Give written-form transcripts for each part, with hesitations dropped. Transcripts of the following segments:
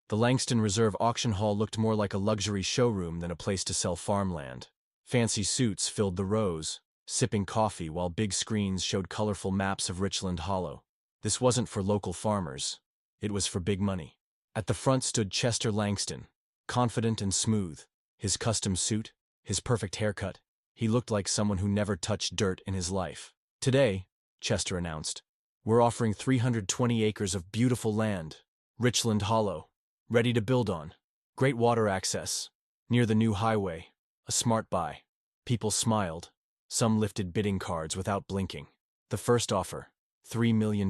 The Langston Reserve Auction Hall looked more like a luxury showroom than a place to sell farmland. Fancy suits filled the rows, sipping coffee while big screens showed colorful maps of Richland Hollow. This wasn't for local farmers. It was for big money. At the front stood Chester Langston, confident and smooth, his custom suit, his perfect haircut. He looked like someone who never touched dirt in his life. "Today," Chester announced, "we're offering 320 acres of beautiful land, Richland Hollow, ready to build on. Great water access, near the new highway, a smart buy." People smiled. Some lifted bidding cards without blinking. The first offer, $3 million.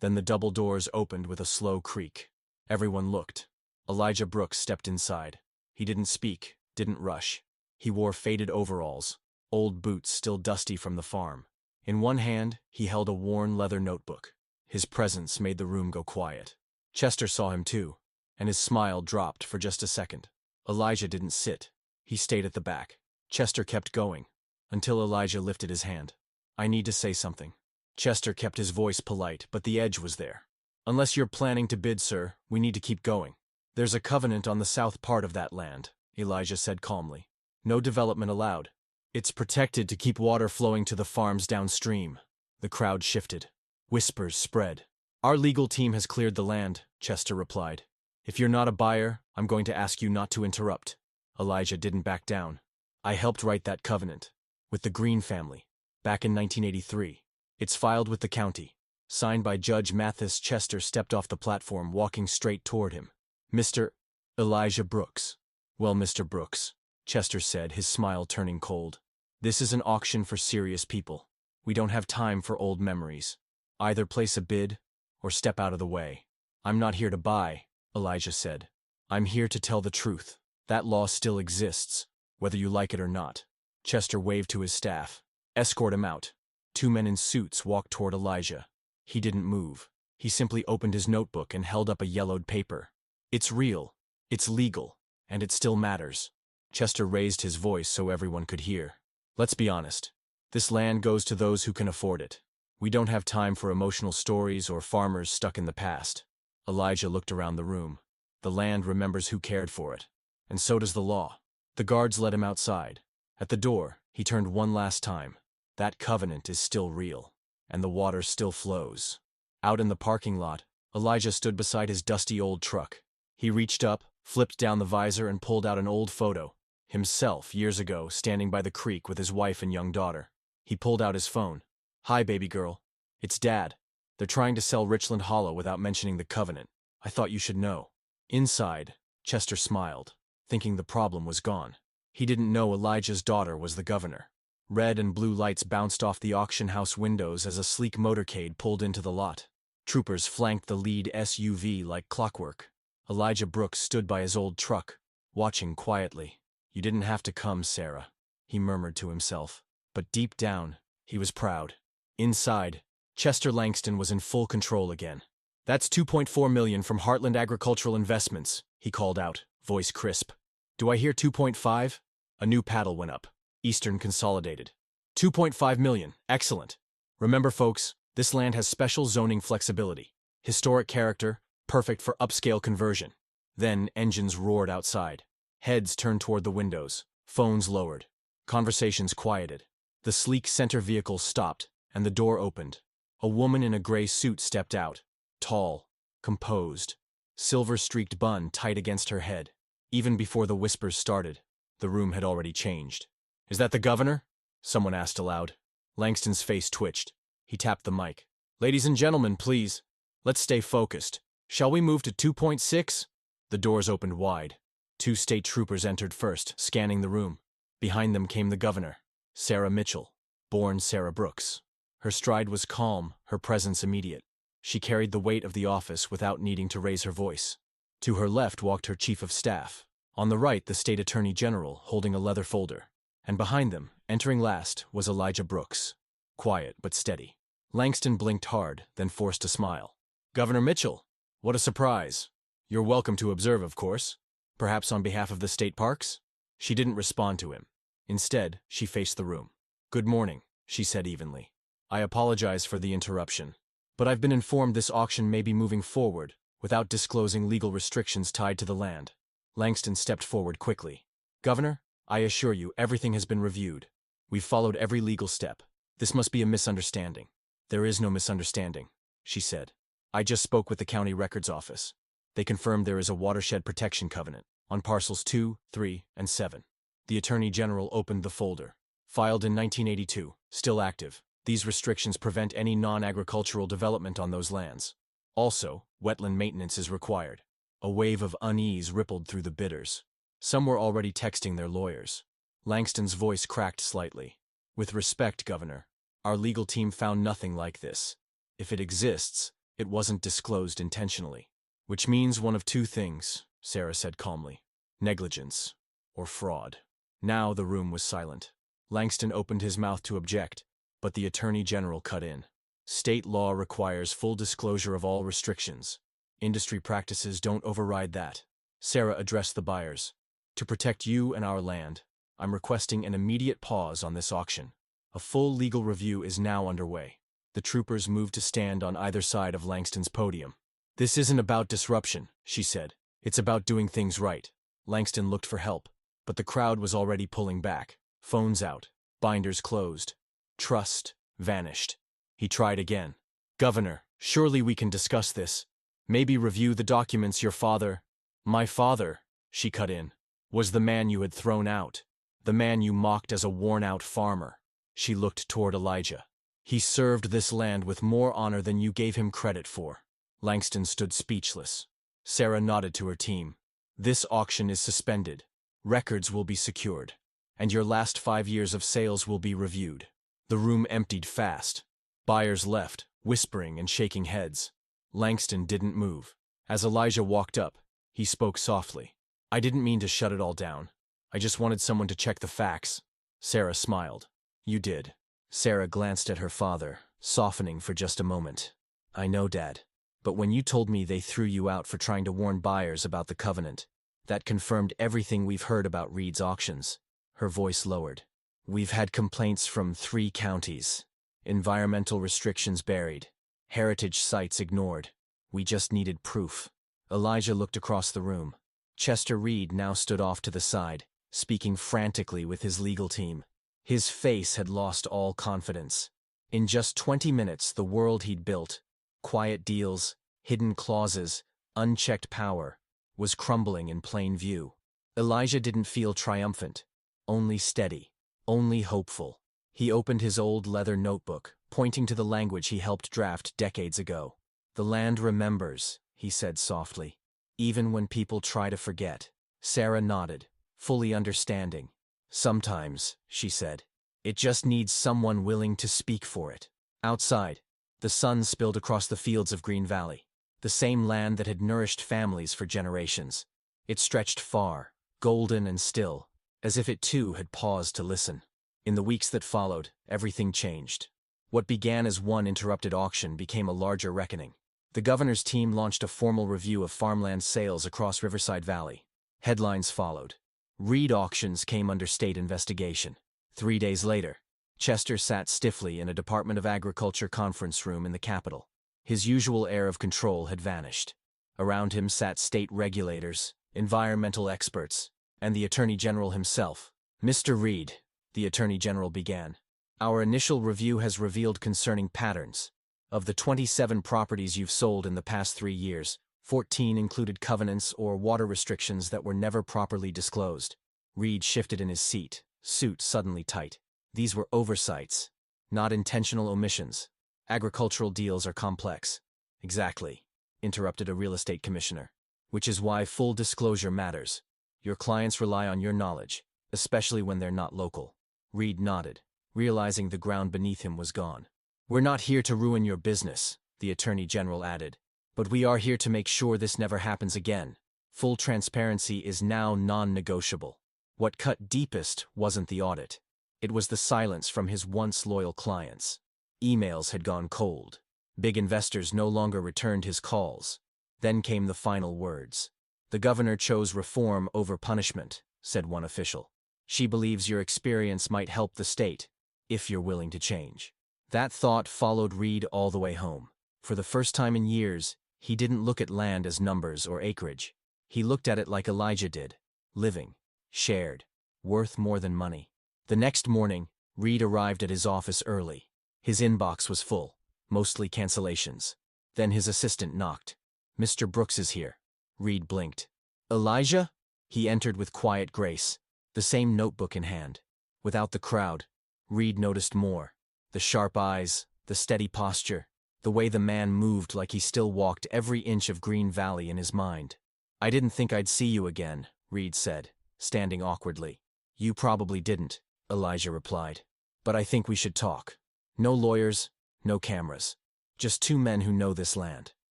Then the double doors opened with a slow creak. Everyone looked. Elijah Brooks stepped inside. He didn't speak, didn't rush. He wore faded overalls, old boots still dusty from the farm. In one hand, he held a worn leather notebook. His presence made the room go quiet. Chester saw him too, and his smile dropped for just a second. Elijah didn't sit. He stayed at the back. Chester kept going, until Elijah lifted his hand. "I need to say something." Chester kept his voice polite, but the edge was there. "Unless you're planning to bid, sir, we need to keep going. There's a covenant on the south part of that land," Elijah said calmly. "No development allowed. It's protected to keep water flowing to the farms downstream." The crowd shifted. Whispers spread. "Our legal team has cleared the land," Chester replied. "If you're not a buyer, I'm going to ask you not to interrupt." Elijah didn't back down. "I helped write that covenant, with the Green family, back in 1983. It's filed with the county. Signed by Judge Mathis." Chester stepped off the platform, walking straight toward him. "Mr. Elijah Brooks." "Well, Mr. Brooks," Chester said, his smile turning cold, "this is an auction for serious people. We don't have time for old memories. Either place a bid, or step out of the way." "I'm not here to buy," Elijah said. "I'm here to tell the truth. That law still exists, whether you like it or not." Chester waved to his staff. "Escort him out." Two men in suits walked toward Elijah. He didn't move. He simply opened his notebook and held up a yellowed paper. "It's real, it's legal, and it still matters." Chester raised his voice so everyone could hear. "Let's be honest. This land goes to those who can afford it. We don't have time for emotional stories or farmers stuck in the past." Elijah looked around the room. "The land remembers who cared for it. And so does the law." The guards led him outside. At the door, he turned one last time. "That covenant is still real, and the water still flows." Out in the parking lot, Elijah stood beside his dusty old truck. He reached up, flipped down the visor, and pulled out an old photo. Himself, years ago, standing by the creek with his wife and young daughter. He pulled out his phone. "Hi, baby girl. It's Dad. They're trying to sell Richland Hollow without mentioning the covenant. I thought you should know." Inside, Chester smiled, thinking the problem was gone. He didn't know Elijah's daughter was the governor. Red and blue lights bounced off the auction house windows as a sleek motorcade pulled into the lot. Troopers flanked the lead SUV like clockwork. Elijah Brooks stood by his old truck, watching quietly. "You didn't have to come, Sarah," he murmured to himself. But deep down, he was proud. Inside, Chester Langston was in full control again. "That's $2.4 million from Heartland Agricultural Investments," he called out, voice crisp. "Do I hear 2.5? A new paddle went up. Eastern Consolidated. $2.5 million. Excellent. Remember, folks, this land has special zoning flexibility. Historic character, perfect for upscale conversion." Then engines roared outside. Heads turned toward the windows. Phones lowered. Conversations quieted. The sleek center vehicle stopped, and the door opened. A woman in a gray suit stepped out. Tall, composed, silver-streaked bun tight against her head. Even before the whispers started, the room had already changed. "Is that the governor?" someone asked aloud. Langston's face twitched. He tapped the mic. "Ladies and gentlemen, please. Let's stay focused. Shall we move to 2.6? The doors opened wide. Two state troopers entered first, scanning the room. Behind them came the governor, Sarah Mitchell, born Sarah Brooks. Her stride was calm, her presence immediate. She carried the weight of the office without needing to raise her voice. To her left walked her chief of staff. On the right, the state attorney general, holding a leather folder. And behind them, entering last, was Elijah Brooks. Quiet but steady. Langston blinked hard, then forced a smile. "Governor Mitchell, what a surprise. You're welcome to observe, of course. Perhaps on behalf of the state parks?" She didn't respond to him. Instead, she faced the room. "Good morning," she said evenly. "I apologize for the interruption, but I've been informed this auction may be moving forward, without disclosing legal restrictions tied to the land. Langston stepped forward quickly. Governor, I assure you everything has been reviewed. We've followed every legal step. This must be a misunderstanding. There is no misunderstanding, she said. I just spoke with the county records office. They confirmed there is a watershed protection covenant on parcels 2, 3, and 7. The Attorney General opened the folder. Filed in 1982, still active. These restrictions prevent any non-agricultural development on those lands. Also, wetland maintenance is required. A wave of unease rippled through the bidders. Some were already texting their lawyers. Langston's voice cracked slightly. With respect, Governor, our legal team found nothing like this. If it exists, it wasn't disclosed intentionally. Which means one of two things, Sarah said calmly. Negligence or fraud. Now the room was silent. Langston opened his mouth to object, but the Attorney General cut in. State law requires full disclosure of all restrictions. Industry practices don't override that. Sarah addressed the buyers. To protect you and our land, I'm requesting an immediate pause on this auction. A full legal review is now underway. The troopers moved to stand on either side of Langston's podium. This isn't about disruption, she said. It's about doing things right. Langston looked for help, but the crowd was already pulling back. Phones out, binders closed. Trust vanished. He tried again. Governor, surely we can discuss this. Maybe review the documents your father— My father, she cut in, was the man you had thrown out. The man you mocked as a worn-out farmer. She looked toward Elijah. He served this land with more honor than you gave him credit for. Langston stood speechless. Sarah nodded to her team. This auction is suspended. Records will be secured. And your last 5 years of sales will be reviewed. The room emptied fast. Buyers left, whispering and shaking heads. Langston didn't move. As Elijah walked up, he spoke softly. I didn't mean to shut it all down. I just wanted someone to check the facts. Sarah smiled. You did. Sarah glanced at her father, softening for just a moment. I know, Dad. But when you told me they threw you out for trying to warn buyers about the covenant, that confirmed everything we've heard about Reed's auctions. Her voice lowered. We've had complaints from 3 counties. Environmental restrictions buried. Heritage sites ignored. We just needed proof. Elijah looked across the room. Chester Reed now stood off to the side, speaking frantically with his legal team. His face had lost all confidence. In just 20 minutes, the world he'd built— quiet deals, hidden clauses, unchecked power— was crumbling in plain view. Elijah didn't feel triumphant, only steady, only hopeful. He opened his old leather notebook, pointing to the language he helped draft decades ago. The land remembers, he said softly, even when people try to forget. Sarah nodded, fully understanding. Sometimes, she said, it just needs someone willing to speak for it. Outside, the sun spilled across the fields of Green Valley, the same land that had nourished families for generations. It stretched far, golden and still, as if it too had paused to listen. In the weeks that followed, everything changed. What began as one interrupted auction became a larger reckoning. The governor's team launched a formal review of farmland sales across Riverside Valley. Headlines followed. Reed auctions came under state investigation. 3 days later, Chester sat stiffly in a Department of Agriculture conference room in the Capitol. His usual air of control had vanished. Around him sat state regulators, environmental experts, and the Attorney General himself. Mr. Reed, the Attorney General began, our initial review has revealed concerning patterns. Of the 27 properties you've sold in the past 3 years, 14 included covenants or water restrictions that were never properly disclosed. Reed shifted in his seat, suit suddenly tight. These were oversights, not intentional omissions. Agricultural deals are complex. Exactly, interrupted a real estate commissioner. Which is why full disclosure matters. Your clients rely on your knowledge, especially when they're not local. Reed nodded, realizing the ground beneath him was gone. We're not here to ruin your business, the Attorney General added, but we are here to make sure this never happens again. Full transparency is now non-negotiable. What cut deepest wasn't the audit. It was the silence from his once loyal clients. Emails had gone cold. Big investors no longer returned his calls. Then came the final words. The governor chose reform over punishment, said one official. She believes your experience might help the state, if you're willing to change. That thought followed Reed all the way home. For the first time in years, He didn't look at land as numbers or acreage. He looked at it like Elijah did. Living. Shared. Worth more than money. The next morning, Reed arrived at his office early. His inbox was full, mostly cancellations. Then his assistant knocked. "Mr. Brooks is here." Reed blinked. "Elijah?" He entered with quiet grace, the same notebook in hand. Without the crowd, Reed noticed more. The sharp eyes, the steady posture, the way the man moved like he still walked every inch of Green Valley in his mind. "I didn't think I'd see you again," Reed said, standing awkwardly. "You probably didn't," Elijah replied. "But I think we should talk. No lawyers, no cameras. Just two men who know this land."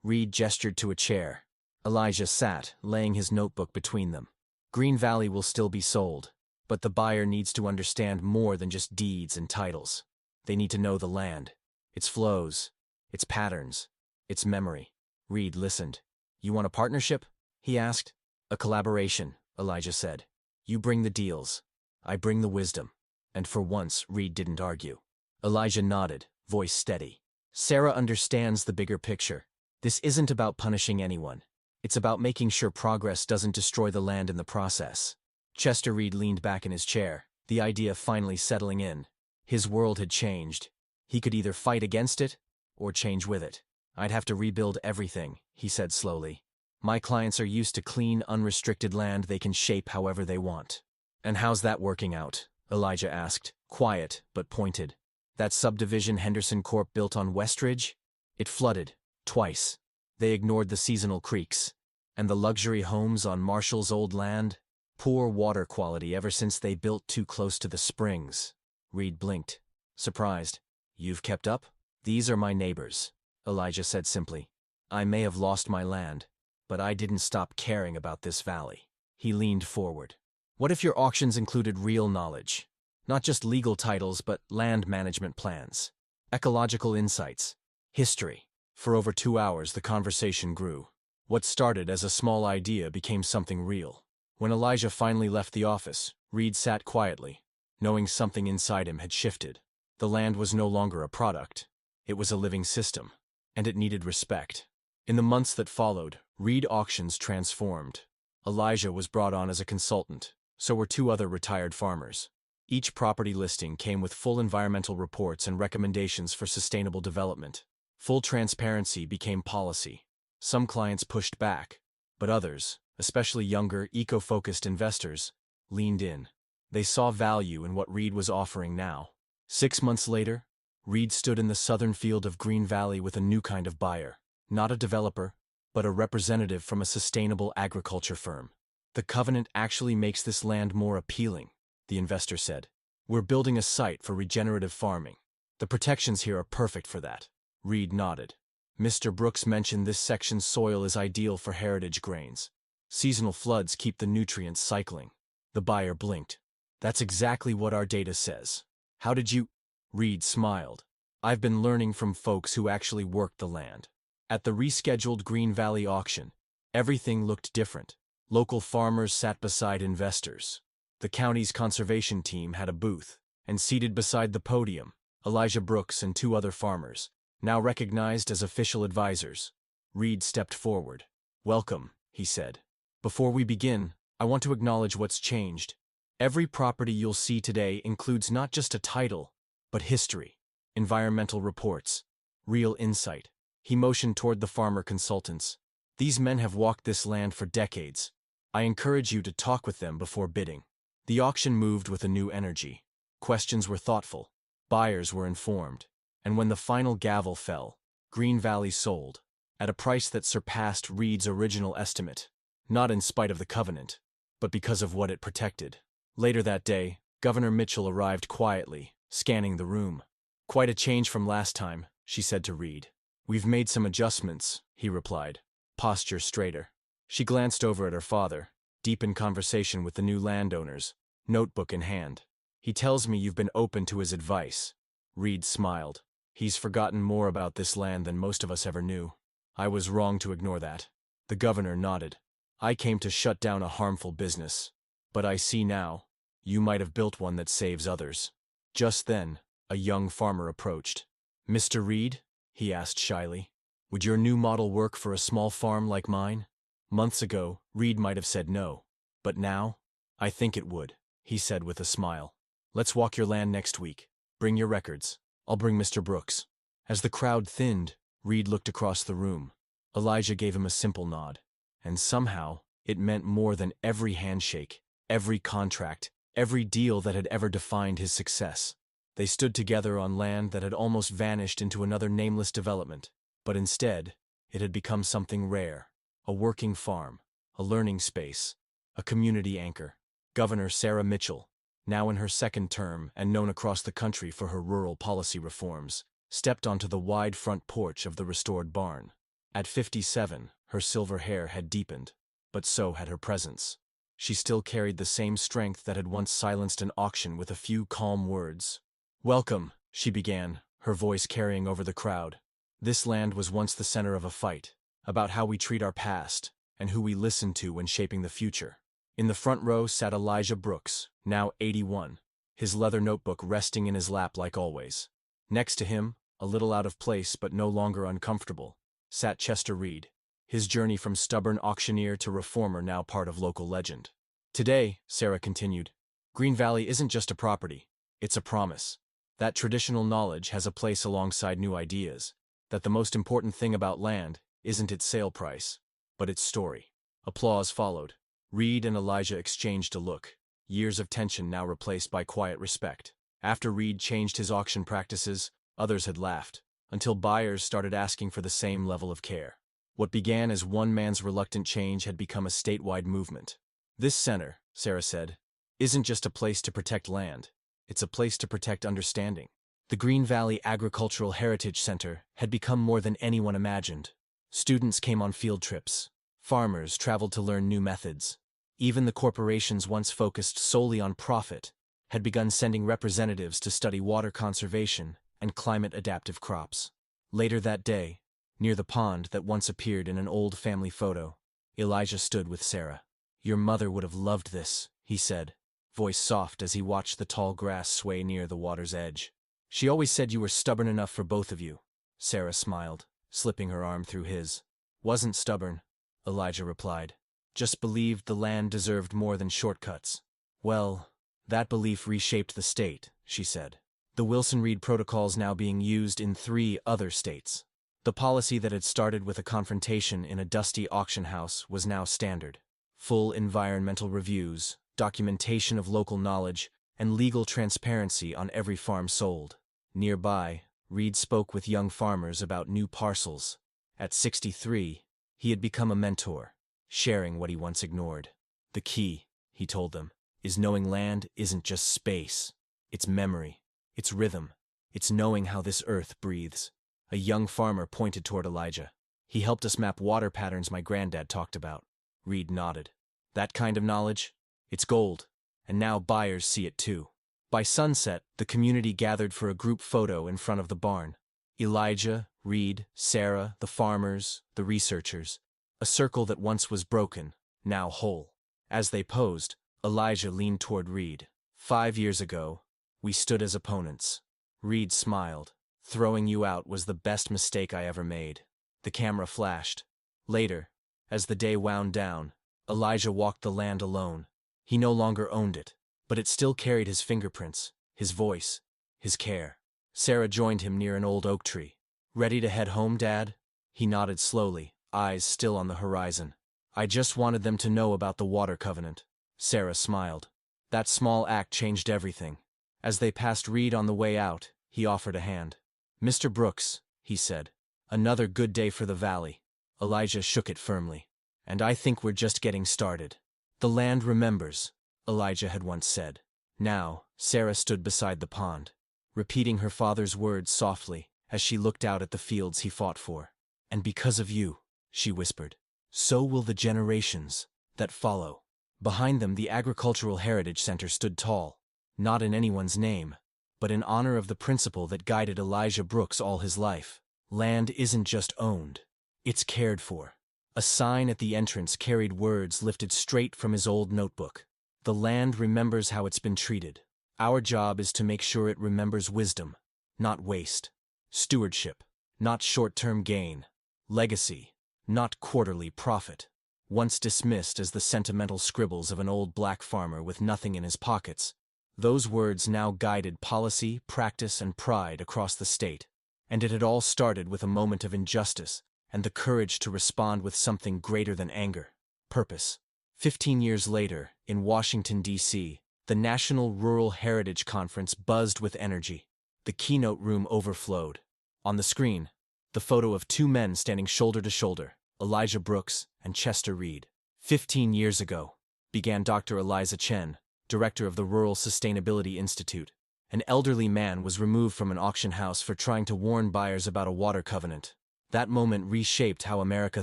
Reed gestured to a chair. Elijah sat, laying his notebook between them. "Green Valley will still be sold, but the buyer needs to understand more than just deeds and titles. They need to know the land, its flows, its patterns, its memory." Reed listened. "You want a partnership?" he asked. "A collaboration," Elijah said. "You bring the deals. I bring the wisdom." And for once, Reed didn't argue. Elijah nodded, voice steady. "Sarah understands the bigger picture. This isn't about punishing anyone. It's about making sure progress doesn't destroy the land in the process." Chester Reed leaned back in his chair, the idea finally settling in. His world had changed. He could either fight against it, or change with it. "I'd have to rebuild everything," he said slowly. "My clients are used to clean, unrestricted land they can shape however they want." "And how's that working out?" Elijah asked, quiet but pointed. "That subdivision Henderson Corp built on Westridge? It flooded, twice. They ignored the seasonal creeks. And the luxury homes on Marshall's old land? Poor water quality ever since they built too close to the springs." Reed blinked, surprised. "You've kept up?" "These are my neighbors," Elijah said simply. "I may have lost my land, but I didn't stop caring about this valley." He leaned forward. "What if your auctions included real knowledge? Not just legal titles, but land management plans, ecological insights, history?" For over 2 hours, the conversation grew. What started as a small idea became something real. When Elijah finally left the office, Reed sat quietly, knowing something inside him had shifted. The land was no longer a product. It was a living system, and it needed respect. In the months that followed, Reed Auctions transformed. Elijah was brought on as a consultant, so were 2 other retired farmers. Each property listing came with full environmental reports and recommendations for sustainable development. Full transparency became policy. Some clients pushed back, but others, especially younger, eco-focused investors, leaned in. They saw value in what Reed was offering now. 6 months later, Reed stood in the southern field of Green Valley with a new kind of buyer. Not a developer, but a representative from a sustainable agriculture firm. "The covenant actually makes this land more appealing," the investor said. "We're building a site for regenerative farming. The protections here are perfect for that." Reed nodded. "Mr. Brooks mentioned this section's soil is ideal for heritage grains. Seasonal floods keep the nutrients cycling." The buyer blinked. "That's exactly what our data says." "How did you—" Reed smiled. "I've been learning from folks who actually worked the land." At the rescheduled Green Valley auction, everything looked different. Local farmers sat beside investors. The county's conservation team had a booth, and seated beside the podium, Elijah Brooks and 2 other farmers, now recognized as official advisors. Reed stepped forward. "Welcome," he said. "Before we begin, I want to acknowledge what's changed. Every property you'll see today includes not just a title, but history, environmental reports, real insight." He motioned toward the farmer consultants. "These men have walked this land for decades. I encourage you to talk with them before bidding." The auction moved with a new energy. Questions were thoughtful. Buyers were informed. And when the final gavel fell, Green Valley sold, at a price that surpassed Reed's original estimate, not in spite of the covenant, but because of what it protected. Later that day, Governor Mitchell arrived quietly, scanning the room. "Quite a change from last time," she said to Reed. "We've made some adjustments," he replied, posture straighter. She glanced over at her father, deep in conversation with the new landowners, notebook in hand. "He tells me you've been open to his advice." Reed smiled. "He's forgotten more about this land than most of us ever knew. I was wrong to ignore that." The governor nodded. "I came to shut down a harmful business. But I see now, you might have built one that saves others." Just then, a young farmer approached. "Mr. Reed?" he asked shyly. Would your new model work for a small farm like mine? Months ago, Reed might have said no. But now, I think it would, he said with a smile. Let's walk your land next week. Bring your records. I'll bring Mr. Brooks. As the crowd thinned, Reed looked across the room. Elijah gave him a simple nod. And somehow, it meant more than every handshake, every contract, every deal that had ever defined his success. They stood together on land that had almost vanished into another nameless development. But instead, it had become something rare. A working farm, a learning space, a community anchor. Governor Sarah Mitchell, now in her second term and known across the country for her rural policy reforms, stepped onto the wide front porch of the restored barn. At 57, her silver hair had deepened, but so had her presence. She still carried the same strength that had once silenced an auction with a few calm words. "Welcome," she began, her voice carrying over the crowd. "This land was once the center of a fight, about how we treat our past and who we listen to when shaping the future." In the front row sat Elijah Brooks, now 81, his leather notebook resting in his lap like always. Next to him, a little out of place but no longer uncomfortable, sat Chester Reed, his journey from stubborn auctioneer to reformer now part of local legend. "Today," Sarah continued, "Green Valley isn't just a property, it's a promise. That traditional knowledge has a place alongside new ideas, that the most important thing about land isn't its sale price, but its story." Applause followed. Reed and Elijah exchanged a look, years of tension now replaced by quiet respect. After Reed changed his auction practices, others had laughed, until buyers started asking for the same level of care. What began as one man's reluctant change had become a statewide movement. "This center," Sarah said, "isn't just a place to protect land, it's a place to protect understanding." The Green Valley Agricultural Heritage Center had become more than anyone imagined. Students came on field trips. Farmers traveled to learn new methods. Even the corporations once focused solely on profit had begun sending representatives to study water conservation and climate-adaptive crops. Later that day, near the pond that once appeared in an old family photo, Elijah stood with Sarah. "Your mother would have loved this," he said, voice soft as he watched the tall grass sway near the water's edge. "She always said you were stubborn enough for both of you." Sarah smiled, slipping her arm through his. "Wasn't stubborn," Elijah replied. "Just believed the land deserved more than shortcuts." "Well, that belief reshaped the state," she said. "The Wilson-Reed protocol's now being used in 3 other states. The policy that had started with a confrontation in a dusty auction house was now standard. Full environmental reviews, documentation of local knowledge, and legal transparency on every farm sold." Nearby, Reed spoke with young farmers about new parcels. At 63, he had become a mentor, sharing what he once ignored. "The key," he told them, "is knowing land isn't just space. It's memory, it's rhythm, it's knowing how this earth breathes." A young farmer pointed toward Elijah. "He helped us map water patterns my granddad talked about." Reed nodded. "That kind of knowledge? It's gold, and now buyers see it too." By sunset, the community gathered for a group photo in front of the barn. Elijah, Reed, Sarah, the farmers, the researchers. A circle that once was broken, now whole. As they posed, Elijah leaned toward Reed. "5 years ago, we stood as opponents." Reed smiled. "Throwing you out was the best mistake I ever made." The camera flashed. Later, as the day wound down, Elijah walked the land alone. He no longer owned it, but it still carried his fingerprints, his voice, his care. Sarah joined him near an old oak tree. "Ready to head home, Dad?" He nodded slowly, eyes still on the horizon. "I just wanted them to know about the water covenant." Sarah smiled. That small act changed everything. As they passed Reed on the way out, he offered a hand. "Mr. Brooks," he said, "another good day for the valley." Elijah shook it firmly. "And I think we're just getting started." "The land remembers," Elijah had once said. Now, Sarah stood beside the pond, repeating her father's words softly as she looked out at the fields he fought for. "And because of you," she whispered, "so will the generations that follow." Behind them, the Agricultural Heritage Center stood tall, not in anyone's name, but in honor of the principle that guided Elijah Brooks all his life. Land isn't just owned, it's cared for. A sign at the entrance carried words lifted straight from his old notebook. "The land remembers how it's been treated. Our job is to make sure it remembers wisdom, not waste. Stewardship, not short-term gain." Legacy, not quarterly profit. Once dismissed as the sentimental scribbles of an old black farmer with nothing in his pockets, those words now guided policy, practice, and pride across the state. And it had all started with a moment of injustice and the courage to respond with something greater than anger: purpose. 15 years later, in Washington, D.C., the National Rural Heritage Conference buzzed with energy. The keynote room overflowed. On the screen, the photo of two men standing shoulder to shoulder, Elijah Brooks and Chester Reed. 15 years ago, began Dr. Eliza Chen, director of the Rural Sustainability Institute. An elderly man was removed from an auction house for trying to warn buyers about a water covenant. That moment reshaped how America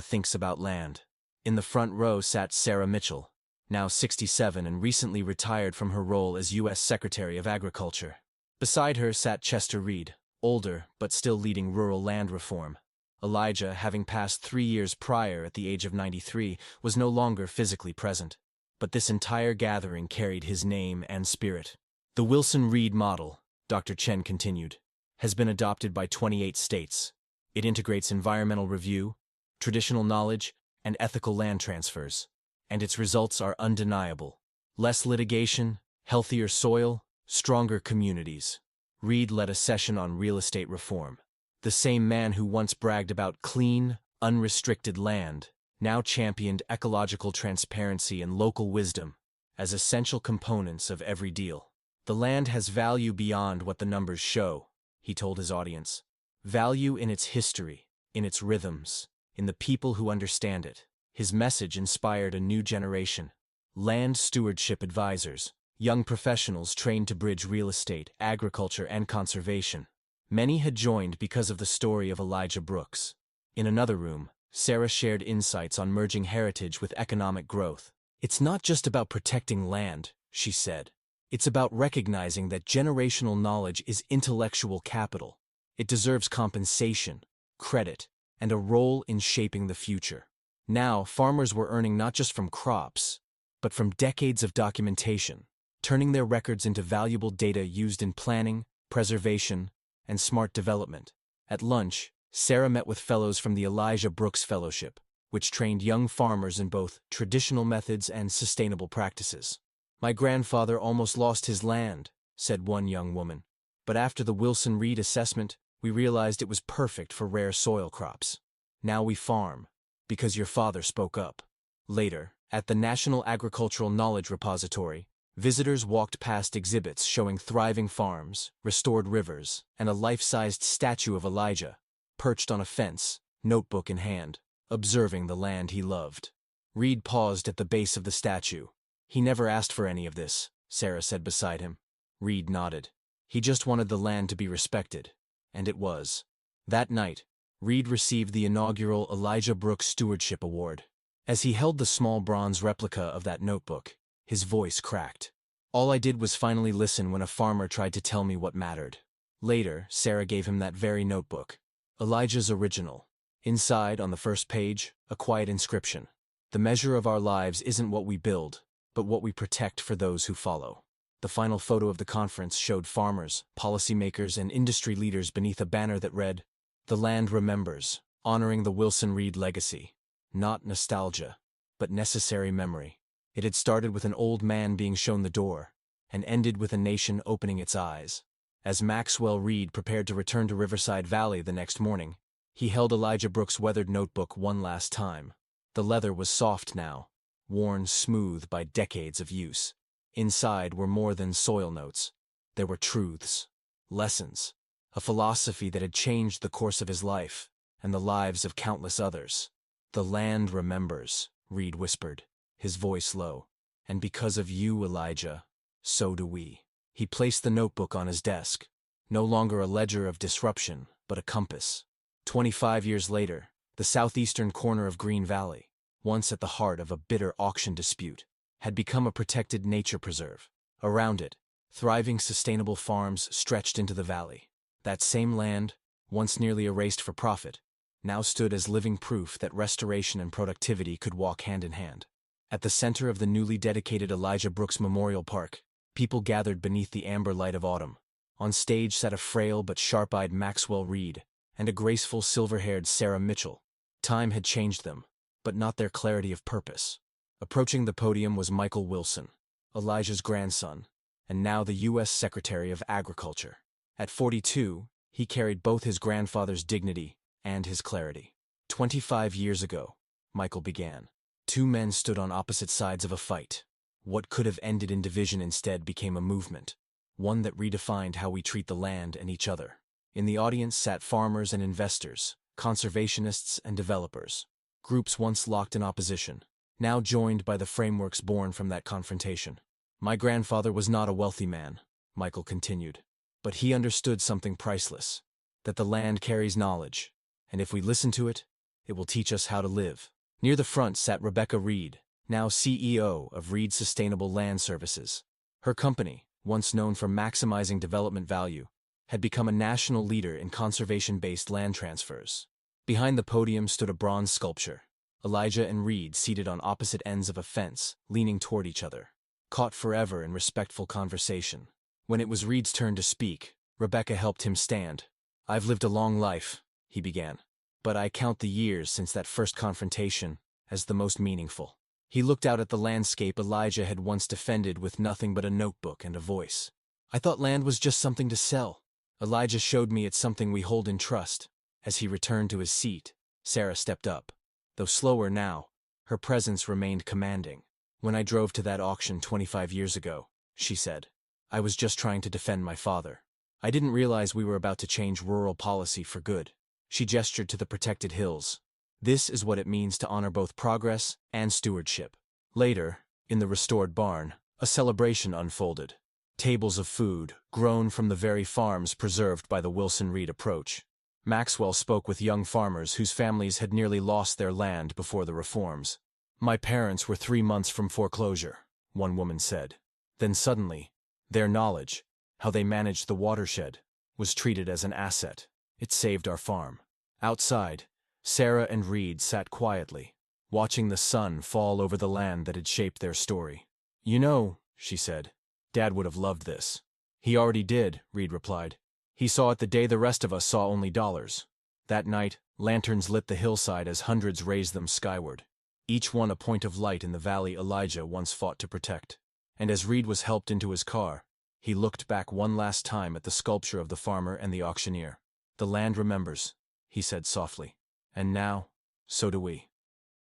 thinks about land. In the front row sat Sarah Mitchell, now 67 and recently retired from her role as U.S. Secretary of Agriculture. Beside her sat Chester Reed, older but still leading rural land reform. Elijah, having passed 3 years prior at the age of 93, was no longer physically present. But this entire gathering carried his name and spirit. The Wilson Reed model, Dr. Chen continued, has been adopted by 28 states. It integrates environmental review, traditional knowledge, and ethical land transfers. And its results are undeniable. Less litigation, healthier soil, stronger communities. Reed led a session on real estate reform. The same man who once bragged about clean, unrestricted land now championed ecological transparency and local wisdom as essential components of every deal. The land has value beyond what the numbers show, he told his audience. Value in its history, in its rhythms, in the people who understand it. His message inspired a new generation. Land stewardship advisors, young professionals trained to bridge real estate, agriculture, and conservation. Many had joined because of the story of Elijah Brooks. In another room, Sarah shared insights on merging heritage with economic growth. It's not just about protecting land, she said. It's about recognizing that generational knowledge is intellectual capital. It deserves compensation, credit, and a role in shaping the future. Now, farmers were earning not just from crops, but from decades of documentation, turning their records into valuable data used in planning, preservation, and smart development. At lunch, Sarah met with fellows from the Elijah Brooks Fellowship, which trained young farmers in both traditional methods and sustainable practices. "My grandfather almost lost his land," said one young woman. "But after the Wilson Reed assessment, we realized it was perfect for rare soil crops. Now we farm, because your father spoke up." Later, at the National Agricultural Knowledge Repository, visitors walked past exhibits showing thriving farms, restored rivers, and a life-sized statue of Elijah, perched on a fence, notebook in hand, observing the land he loved. Reed paused at the base of the statue. "He never asked for any of this," Sarah said beside him. Reed nodded. "He just wanted the land to be respected." And it was. That night, Reed received the inaugural Elijah Brooks Stewardship Award. As he held the small bronze replica of that notebook, his voice cracked. "All I did was finally listen when a farmer tried to tell me what mattered." Later, Sarah gave him that very notebook, Elijah's original. Inside, on the first page, a quiet inscription: "The measure of our lives isn't what we build, but what we protect for those who follow." The final photo of the conference showed farmers, policymakers, and industry leaders beneath a banner that read, "The Land Remembers, honoring the Wilson Reed legacy." Not nostalgia, but necessary memory. It had started with an old man being shown the door, and ended with a nation opening its eyes. As Maxwell Reed prepared to return to Riverside Valley the next morning, he held Elijah Brooks' weathered notebook one last time. The leather was soft now, worn smooth by decades of use. Inside were more than soil notes. There were truths, lessons, a philosophy that had changed the course of his life, and the lives of countless others. "The land remembers," Reed whispered, his voice low. "And because of you, Elijah, so do we." He placed the notebook on his desk, no longer a ledger of disruption, but a compass. 25 years later, the southeastern corner of Green Valley, once at the heart of a bitter auction dispute, had become a protected nature preserve. Around it, thriving sustainable farms stretched into the valley. That same land, once nearly erased for profit, now stood as living proof that restoration and productivity could walk hand in hand. At the center of the newly dedicated Elijah Brooks Memorial Park, people gathered beneath the amber light of autumn. On stage sat a frail but sharp-eyed Maxwell Reed and a graceful silver-haired Sarah Mitchell. Time had changed them, but not their clarity of purpose. Approaching the podium was Michael Wilson, Elijah's grandson, and now the U.S. Secretary of Agriculture. At 42, he carried both his grandfather's dignity and his clarity. 25 years ago, Michael began. Two men stood on opposite sides of a fight. What could have ended in division instead became a movement, one that redefined how we treat the land and each other. In the audience sat farmers and investors, conservationists and developers, groups once locked in opposition, now joined by the frameworks born from that confrontation. My grandfather was not a wealthy man, Michael continued, but he understood something priceless, that the land carries knowledge, and if we listen to it, it will teach us how to live. Near the front sat Rebecca Reed, now CEO of Reed Sustainable Land Services. Her company, once known for maximizing development value, had become a national leader in conservation-based land transfers. Behind the podium stood a bronze sculpture, Elijah and Reed seated on opposite ends of a fence, leaning toward each other, caught forever in respectful conversation. When it was Reed's turn to speak, Rebecca helped him stand. "I've lived a long life," he began, "but I count the years since that first confrontation as the most meaningful." He looked out at the landscape Elijah had once defended with nothing but a notebook and a voice. "I thought land was just something to sell." Elijah showed me it's something we hold in trust. As he returned to his seat, Sarah stepped up. Though slower now, her presence remained commanding. "When I drove to that auction 25 years ago," she said, "I was just trying to defend my father. I didn't realize we were about to change rural policy for good." She gestured to the protected hills. "This is what it means to honor both progress and stewardship." Later, in the restored barn, a celebration unfolded. Tables of food, grown from the very farms preserved by the Wilson Reed approach. Maxwell spoke with young farmers whose families had nearly lost their land before the reforms. "My parents were 3 months from foreclosure," one woman said. Then suddenly, their knowledge, how they managed the watershed, was treated as an asset. It saved our farm. Outside, Sarah and Reed sat quietly, watching the sun fall over the land that had shaped their story. "You know," she said, "Dad would have loved this." "He already did," Reed replied. "He saw it the day the rest of us saw only dollars." That night, lanterns lit the hillside as hundreds raised them skyward, each one a point of light in the valley Elijah once fought to protect. And as Reed was helped into his car, he looked back one last time at the sculpture of the farmer and the auctioneer. "The land remembers," he said softly. "And now, so do we."